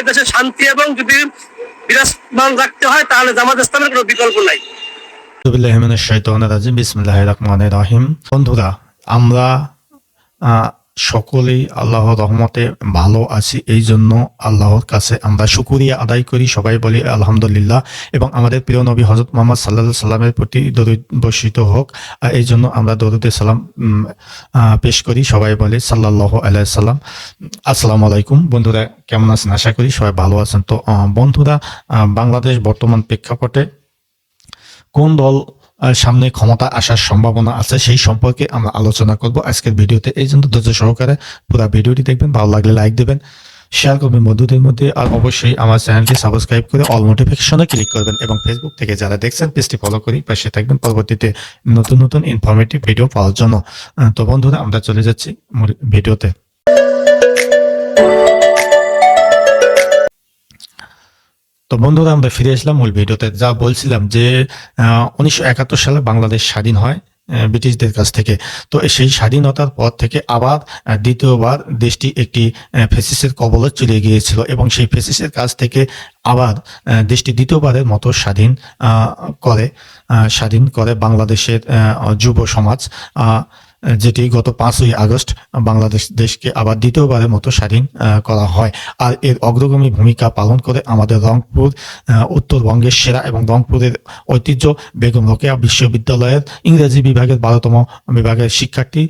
এই দেশে শান্তি এবং যদি বিরাজমান রাখতে হয় তাহলে জামাত ইসলামের কোনো বিকল্প নাই। বিসমিল্লাহির রহমানির রহিম। বন্ধুরা, আমরা সকলেই আল্লাহর রহমতে ভালো আছি, এই জন্য আল্লাহর কাছে আমরা শুকরিয়া আদায় করি, সবাই বলি আলহামদুলিল্লাহ। এবং আমাদের প্রিয় নবী হযরত মুহাম্মদ সাল্লাল্লাহু আলাইহি সাল্লামের প্রতি দরুদ বর্ষিত হোক, এই জন্য আমরা দরুদে সালাম পেশ করি, সবাই বলি সাল্লাল্লাহু আলাইহি সাল্লাম। আসসালামু আলাইকুম বন্ধুরা, কেমন আছেন? আশা করি সবাই ভালো আছেন। তো বন্ধুরা, বাংলাদেশ বর্তমান প্রেক্ষাপটে কোন দল সামনে ক্ষমতা আসার সম্ভাবনা আছে সেই সম্পর্কে আমরা আলোচনা করব আজকের ভিডিওতে। এই জন্য ধৈর্য সহকারে পুরো ভিডিওটি দেখবেন, ভালো লাগলে লাইক দেবেন, শেয়ার করবেন বন্ধুদের মধ্যে, আর অবশ্যই আমার চ্যানেলটি সাবস্ক্রাইব করে অল নোটিফিকেশনে ক্লিক করবেন। এবং ফেসবুক থেকে যারা দেখছেন পেজটি ফলো করে পাশে থাকবেন পরবর্তীতে নতুন নতুন ইনফরমেটিভ ভিডিও পাওয়ার জন্য। তো বন্ধুরা, আমরা চলে যাচ্ছি মূল ভিডিওতে। তো বন্ধুরা, আমরা ফিরে আসলাম মূল ভিডিওতে। যা বলছিলাম যে 1971 সালে বাংলাদেশ স্বাধীন হয় ব্রিটিশদের কাছ থেকে। তো সেই স্বাধীনতার পর থেকে আবার দ্বিতীয়বার দেশটি একটি ফ্যাসিস্টের কবলে চলে গিয়েছিল, এবং সেই ফ্যাসিস্টের কাছ থেকে আবার দেশটি দ্বিতীয়বারের মতো স্বাধীন করে বাংলাদেশের যুব সমাজ, যেটি গত 5ই আগস্ট বাংলাদেশ দেশকে আবার দ্বিতীয়বারের মতো স্বাধীন করা হয়। আর এর অগ্রগামী ভূমিকা পালন করে আমাদের রংপুর উত্তরবঙ্গের সেরা এবং রংপুরের ঐতিহ্য বেগম রোকেয়া বিশ্ববিদ্যালয়ের ইংরেজি বিভাগের 12তম বিভাগের শিক্ষার্থী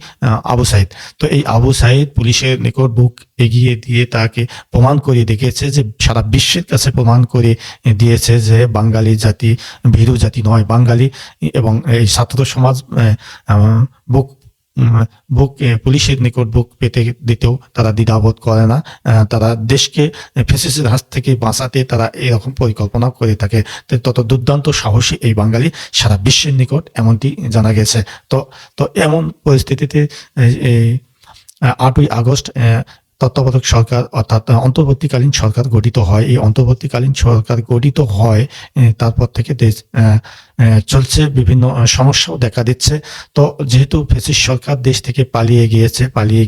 আবু সাইদ। তো এই আবু সাইদ পুলিশের নিকট বুক এগিয়ে দিয়ে তাকে প্রমাণ করিয়ে দেখিয়েছে, যে সারা বিশ্বের কাছে প্রমাণ করে দিয়েছে যে বাঙালি জাতি ভীরু জাতি নয়, বাঙালি। এবং এই ছাত্র সমাজ পুলিশের নিকট বুক পেতে দিতেও তারা দ্বিধাবোধ করে না। তারা দেশকে ফ্যাসিস্টের হাত থেকে বাঁচাতে তারা এরকম পরিকল্পনা করে থাকে। তত দুর্দান্ত সাহসী এই বাঙালি সারা বিশ্বের নিকট, এমনটি জানা গেছে। তো এমন পরিস্থিতিতে 8ই আগস্ট তত্ত্বাবধায়ক সরকার অর্থাৎ অন্তর্বর্তীকালীন সরকার গঠিত হয়। এই অন্তর্বর্তীকালীন সরকার গঠিত হয়, তারপর থেকে দেশ চলছে, বিভিন্ন সমস্যাও দেখা দিচ্ছে। তো যেহেতু ফ্যাসিস্ট সরকার দেশ থেকে পালিয়ে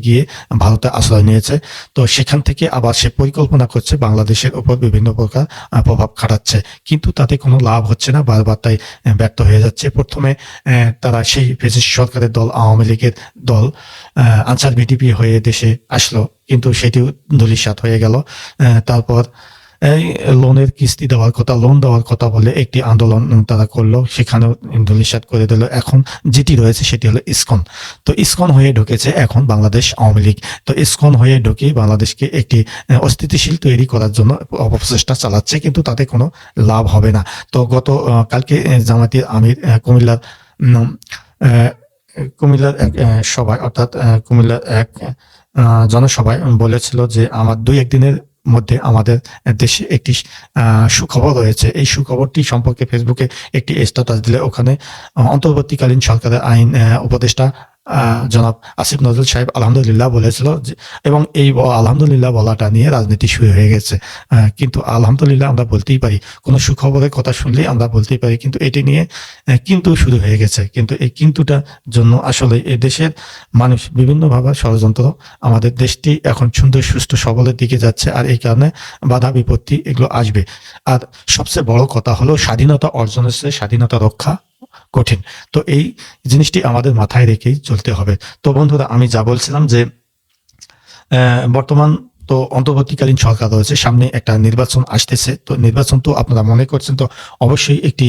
গিয়ে ভারতে আশ্রয় নিয়েছে, তো সেখান থেকে আবার সে পরিকল্পনা করছে বাংলাদেশের উপর বিভিন্ন প্রকার প্রভাব খাটাচ্ছে, কিন্তু তাতে কোনো লাভ হচ্ছে না, বারবার তাই ব্যর্থ হয়ে যাচ্ছে। প্রথমে তারা সেই ফ্যাসিস্ট সরকারের দল আওয়ামী লীগের দল আনসার ভিডিপি হয়ে দেশে আসলো, কিন্তু সেটিও ধূলিসাৎ হয়ে গেল। তারপর এই লোন দেওয়ার কথা বলে একটি আন্দোলন তারা করলো, সেখানেও ধূলিসাৎ করে দিল। এখন যেটি রয়েছে সেটি হলো ইসকন। তো ইসকন হয়ে ঢুকেছে এখন বাংলাদেশ আওয়ামী লীগ। তো ইসকন হয়ে ঢুকে বাংলাদেশকে একটি অস্থিতিশীল তৈরি করার জন্য অপচেষ্টা চালাচ্ছে, কিন্তু তাতে কোনো লাভ হবে না। তো কালকে জামায়াতের আমির কুমিল্লার এক সভায়, অর্থাৎ কুমিল্লার এক জনসভায় বলেছিল যে আমার 2-1 দিনের মধ্যে আমাদের দেশে একটি সুখবর রয়েছে। এই সুখবরটি সম্পর্কে ফেসবুকে একটি স্ট্যাটাস দিলে ওখানে অন্তর্বর্তীকালীন সরকারের আইন উপদেষ্টা জনাব আসিফ নজরুল সাহেব আলহামদুলিল্লাহ বলেছিল, এবং এই আলহামদুলিল্লাহ বলাটা নিয়ে রাজনীতি শুরু হয়ে গেছে। কিন্তু আলহামদুলিল্লাহ আমরা বলতেই পারি, কোনো সুখবরের কথা শুনলেই আমরা বলতেই পারি, কিন্তু এটি নিয়ে কিন্তু শুরু হয়ে গেছে। কিন্তু এই কিন্তুটার জন্য আসলে এই দেশের মানুষ বিভিন্নভাবে ষড়যন্ত্র, আমাদের দেশটি এখন সুন্দর সুষ্ঠু সবলের দিকে যাচ্ছে, আর এই কারণে বাধা বিপত্তি এগুলো আসবে। আর সবচেয়ে বড় কথা হলো স্বাধীনতা অর্জনের চেয়ে স্বাধীনতা রক্ষা কঠিন। তো এই জিনিসটি আমাদের মাথায় রেখেই চলতে হবে। তো বন্ধুরা, আমি যা বলছিলাম যে বর্তমান তো অন্তর্বর্তীকালীন সরকার রয়েছে, সামনে একটা নির্বাচন আসতেছে। তো নির্বাচন তো আপনারা মনে করছেন, তো অবশ্যই একটি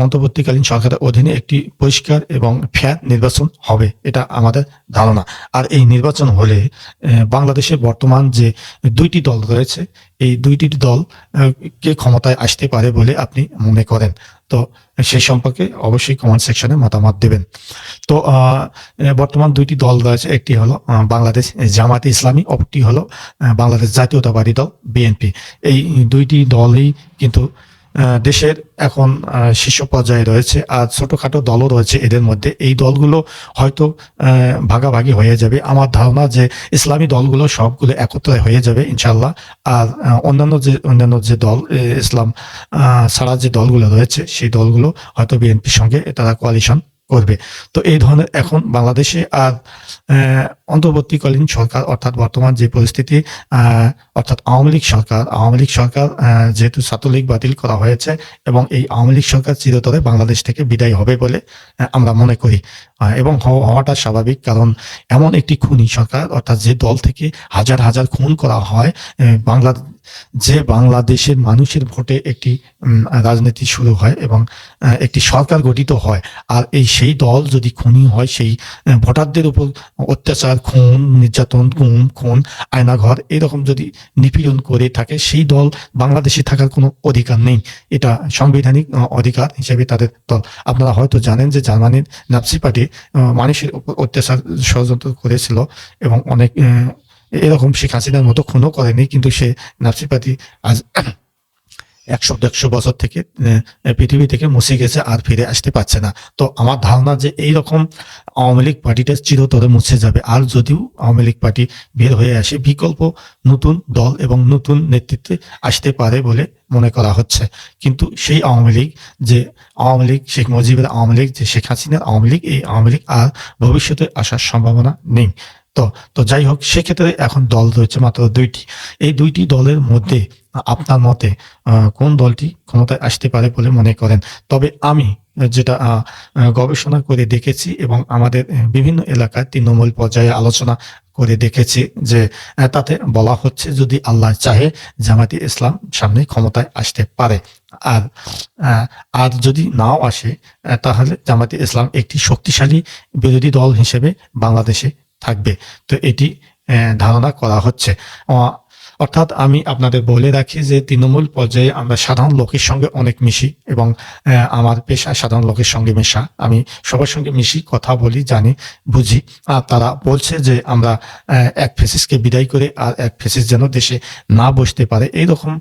অন্তর্বর্তীকালীন সরকারের অধীনে একটি পরিষ্কার এবং ফেয়ার নির্বাচন হবে, এটা আমাদের ধারণা। আর এই নির্বাচন হলে বাংলাদেশের বর্তমান যে 2টি দল রয়েছে, এই 2টি দল কে ক্ষমতায় আসতে পারে বলে আপনি মনে করেন? তো সেই সম্পর্কে অবশ্যই কমেন্ট সেকশনে মতামত দেবেন। তো বর্তমান 2টি দল রয়েছে, একটি হলো বাংলাদেশ জামায়াতে ইসলামী, অপরটি হলো বাংলাদেশ জাতীয়তাবাদী দল বিএনপি। এই 2টি দলই কিন্তু দেশের এখন শীর্ষ পর্যায়ে রয়েছে, আর ছোটখাটো দলও রয়েছে এদের মধ্যে। এই দলগুলো হয়তো ভাগাভাগি হয়ে যাবে। আমার ধারণা যে ইসলামী দলগুলো সবগুলো একত্রে হয়ে যাবে ইনশাল্লাহ। আর অন্যান্য যে দল, ইসলাম ছাড়া যে দলগুলো রয়েছে, সেই দলগুলো হয়তো বিএনপির সঙ্গে তারা কোয়ালিশন করবে। তো এই ধরনের এখন বাংলাদেশে আর অন্তর্বর্তীকালীন সরকার অর্থাৎ বর্তমান যে পরিস্থিতি, অর্থাৎ আওয়ামী লীগ সরকার যেহেতু ছাত্রলীগ বাতিল করা হয়েছে এবং এই আওয়ামী লীগ সরকার চিরতরে বাংলাদেশ থেকে বিদায় হবে বলে আমরা মনে করি, এবং হওয়াটা স্বাভাবিক। কারণ এমন একটি খুনি সরকার, অর্থাৎ যে দল থেকে হাজার হাজার খুন করা হয়, বাংলাদেশের মানুষের ভোটে একটি রাজনীতি শুরু হয় এবং একটি সরকার গঠিত হয়, আর সেই দল যদি খুনি হয়, সেই ভোটারদের উপর অত্যাচার, খুন, নির্যাতন, খুন, আয়নাঘর এরকম যদি নিপীড়ন করে থাকে, সেই দল বাংলাদেশে থাকার কোনো অধিকার নেই। এটা সাংবিধানিক অধিকার হিসেবে তাদের দল। আপনারা হয়তো জানেন যে জার্মানির নাৎসি পার্টি মানুষের উপর অত্যাচার ষড়যন্ত্র করেছিল এবং অনেক এরকম শেখ হাসিনার মতো খুনও করেনি, কিন্তু সে নাৎসি পার্টি আজ 100-150 বছর থেকে পৃথিবী থেকে মুছে গেছে, আর ফিরে আসতে পারছে না। তো আমার ধারণা যে এইরকম আওয়ামী লীগ পার্টিটা চিরতরে মুছে যাবে। আর যদিও আওয়ামী লীগ পার্টি বের হয়ে আসে, বিকল্প নতুন দল এবং নতুন নেতৃত্বে আসতে পারে বলে মনে করা হচ্ছে। কিন্তু সেই আওয়ামী লীগ, শেখ মুজিবের আওয়ামী লীগ, যে শেখ হাসিনার আওয়ামী লীগ, এই আওয়ামী লীগ আর ভবিষ্যতে আসার সম্ভাবনা নেই। তো যাই হোক, সেক্ষেত্রে এখন দল রয়েছে মাত্র 2টি। এই 2টি দলের মধ্যে আপনার মতে কোন দলটি ক্ষমতায় আসতে পারে বলে মনে করেন? তবে আমি যেটা গবেষণা করে দেখেছি এবং আমাদের বিভিন্ন এলাকায় তৃণমূল পর্যায়ে আলোচনা করে দেখেছি, যে তাতে বলা হচ্ছে যদি আল্লাহ চাহে জামায়াতে ইসলাম সামনে ক্ষমতায় আসতে পারে। আর যদি নাও আসে, তাহলে জামায়াতে ইসলাম একটি শক্তিশালী বিরোধী দল হিসেবে বাংলাদেশে থাকবে। তো এটি ধারণা করা হচ্ছে। অর্থাৎ আমি আপনাদের বলে রাখি যে তৃণমূল পর্যায়ে আমরা সাধারণ লোকের সঙ্গে অনেক মিশি এবং আমার পেশা সাধারণ লোকের সঙ্গে মেশা। আমি সবার সঙ্গে মিশি, কথা বলি, জানি, বুঝি। আর তারা বলছে যে আমরা এক ফ্যাসিস্টকে বিদায় করে আর এক ফ্যাসিস্ট যেন দেশে না বসতে পারে, এইরকম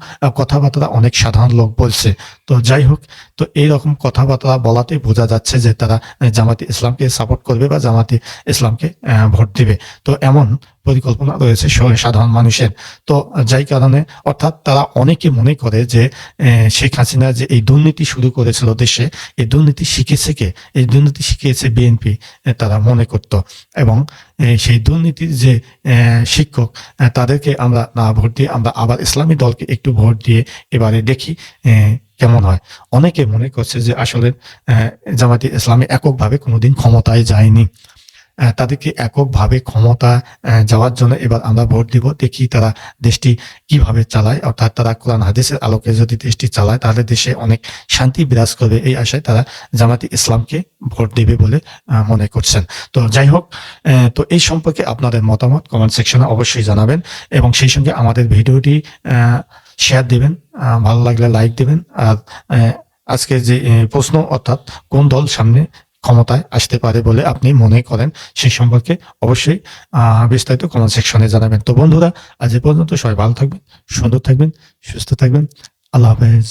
কথাবার্তা অনেক সাধারণ লোক বলছে। তো যাই হোক, তো এইরকম কথাবার্তা বলাতে বোঝা যাচ্ছে যে তারা জামায়াতে ইসলামকে সাপোর্ট করবে বা জামায়াতে ইসলামকে ভোট দিবে। তো এমন পরিকল্পনা রয়েছে সাধারণ মানুষের। তো যাই কারণে, অর্থাৎ তারা অনেকে মনে করে যে শেখ হাসিনা যে এই দুর্নীতি শুরু করেছিল দেশে, এই দুর্নীতি শিখিয়েছে বিএনপি, তারা মনে করত। এবং সেই দুর্নীতির যে শিক্ষক, তাদেরকে আমরা না ভোট দিয়ে আমরা আবার ইসলামী দলকে একটু ভোট দিয়ে এবারে দেখি কেমন হয়। অনেকে মনে করছে যে আসলে জামায়াতে ইসলামী এককভাবে কোনোদিন ক্ষমতায় যায়নি, তাদেরকে এককভাবে ক্ষমতা যাওয়ার জন্য এবার আমরা ভোট দিব, দেখি তারা দেশটি কিভাবে চালায়। অর্থাৎ তারা কোরআন হাদিসের আলোকে যদি দেশটি চালায়, তাহলে দেশে অনেক শান্তি বিরাজ করবে, এই আশায় তারা জামায়াতে ইসলামকে ভোট দেবে বলে মনে করছেন। তো যাই হোক, তো এই সম্পর্কে আপনাদের মতামত কমেন্ট সেকশনে অবশ্যই জানাবেন এবং সেই সঙ্গে আমাদের ভিডিওটি শেয়ার দেবেন, ভালো লাগলে লাইক দেবেন। আর আজকে যে প্রশ্ন, অর্থাৎ কোন দল সামনে ক্ষমতায় আসতে পারে বলে আপনি মনে করেন, সেই সম্পর্কে অবশ্যই বিস্তারিত কমেন্ট সেকশনে জানাবেন। তো বন্ধুরা, আজ এ পর্যন্ত। সবাই ভালো থাকবেন, সুন্দর থাকবেন, সুস্থ থাকবেন। আল্লাহ হাফেজ।